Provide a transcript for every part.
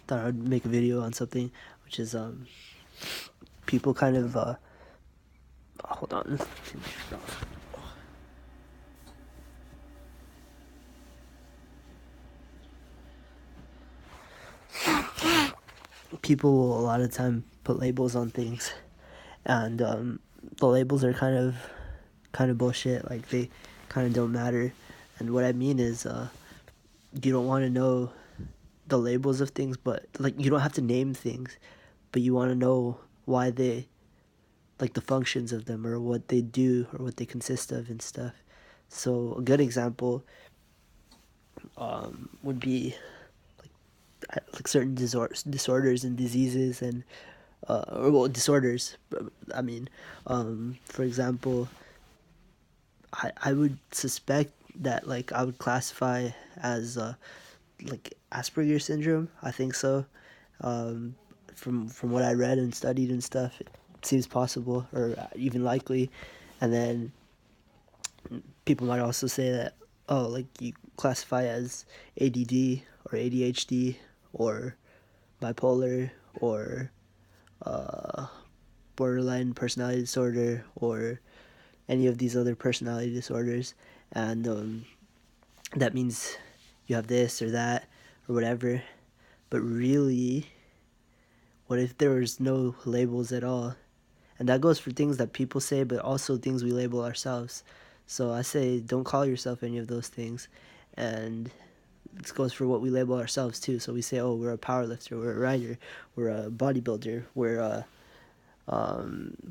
thought I'd make a video on something, which is people kind of hold on. People will a lot of time put labels on things, and the labels are kind of bullshit. Like, they kind of don't matter. And what I mean is, you don't want to know the labels of things, but like, you don't have to name things, but you want to know why they, like, the functions of them, or what they do, or what they consist of and stuff. So a good example would be like certain disorders and diseases, and or well, disorders. I mean, for example, I would suspect that, like, I would classify as like Asperger's syndrome. I think so. Um, from what I read and studied and stuff, it seems possible, or even likely. And then people might also say that, oh, like, you classify as ADD or ADHD or bipolar or borderline personality disorder or any of these other personality disorders, and that means you have this or that or whatever. But really, what if there was no labels at all? And that goes for things that people say, but also things we label ourselves. So I say, don't call yourself any of those things. And this goes for what we label ourselves too. So we say, oh, we're a powerlifter, we're a writer, we're a bodybuilder, we're a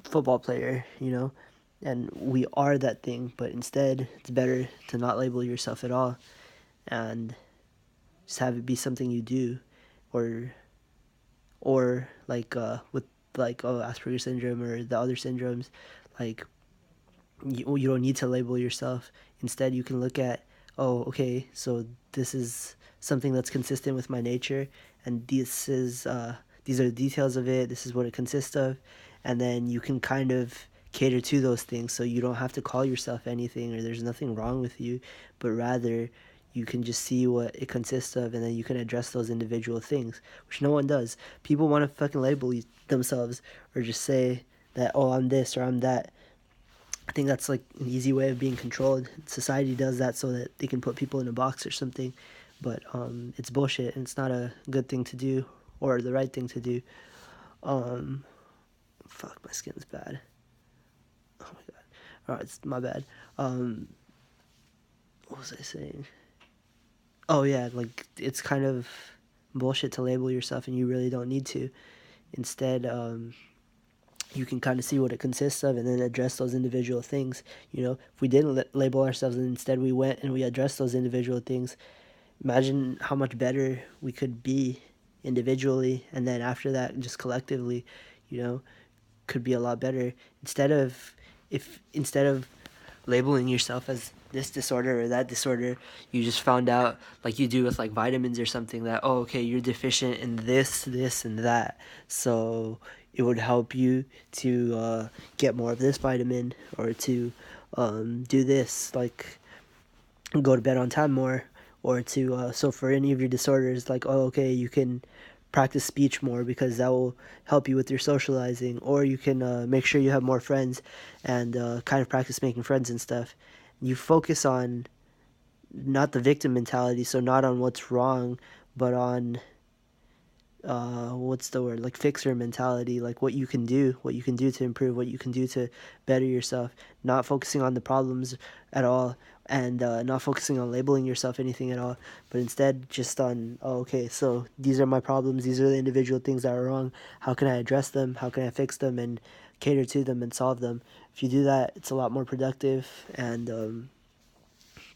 football player, and we are that thing. But instead, it's better to not label yourself at all, and just have it be something you do, or like with, like, oh, Asperger's syndrome or the other syndromes, like, you don't need to label yourself. Instead, you can look at, oh, okay, so this is something that's consistent with my nature, and these are the details of it, this is what it consists of. And then you can kind of cater to those things, so you don't have to call yourself anything, or there's nothing wrong with you, but rather you can just see what it consists of, and then you can address those individual things, which no one does. People want to fucking label themselves, or just say that, oh, I'm this or I'm that. I think that's like an easy way of being controlled. Society does that so that they can put people in a box or something, but it's bullshit, and it's not a good thing to do, or the right thing to do. Fuck, my skin's bad. Oh my god. Alright, it's my bad. What was I saying? Oh yeah, like, it's kind of bullshit to label yourself, and you really don't need to. Instead, you can kind of see what it consists of, and then address those individual things. If we didn't label ourselves, and instead we went and we addressed those individual things, imagine how much better we could be individually, and then after that, just collectively, could be a lot better. Instead of labeling yourself as this disorder or that disorder, you just found out, like you do with, like, vitamins or something, that, oh, okay, you're deficient in this and that, so it would help you to get more of this vitamin, or to do this, like go to bed on time more, or to so for any of your disorders, like, oh, okay, you can practice speech more, because that will help you with your socializing, or you can make sure you have more friends, and kind of practice making friends and stuff. You focus on not the victim mentality, so not on what's wrong, but on what's the word, like, fixer mentality, like what you can do to improve, what you can do to better yourself, not focusing on the problems at all, and not focusing on labeling yourself anything at all, but instead just on, oh, okay, so these are my problems, these are the individual things that are wrong, how can I address them, how can I fix them, and cater to them and solve them. If you do that, it's a lot more productive, and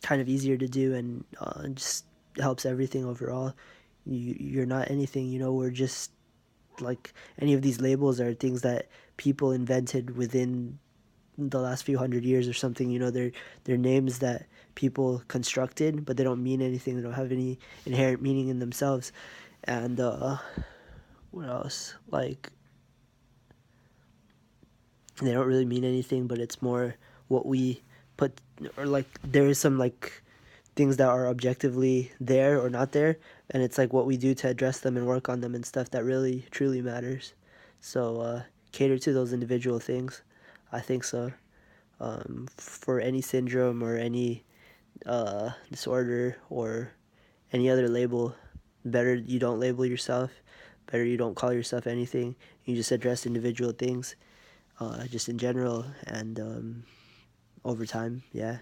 kind of easier to do, and just helps everything overall. You're not anything, we're just, like, any of these labels are things that people invented within the last few hundred years or something. They're names that people constructed, but they don't mean anything, they don't have any inherent meaning in themselves. And what else, like, they don't really mean anything, but it's more what we put, or, like, there is some, like, things that are objectively there or not there, and it's like what we do to address them and work on them and stuff that really truly matters. So cater to those individual things. I think so. For any syndrome or any disorder or any other label, better you don't label yourself. Better you don't call yourself anything. You just address individual things, just in general and over time. Yeah.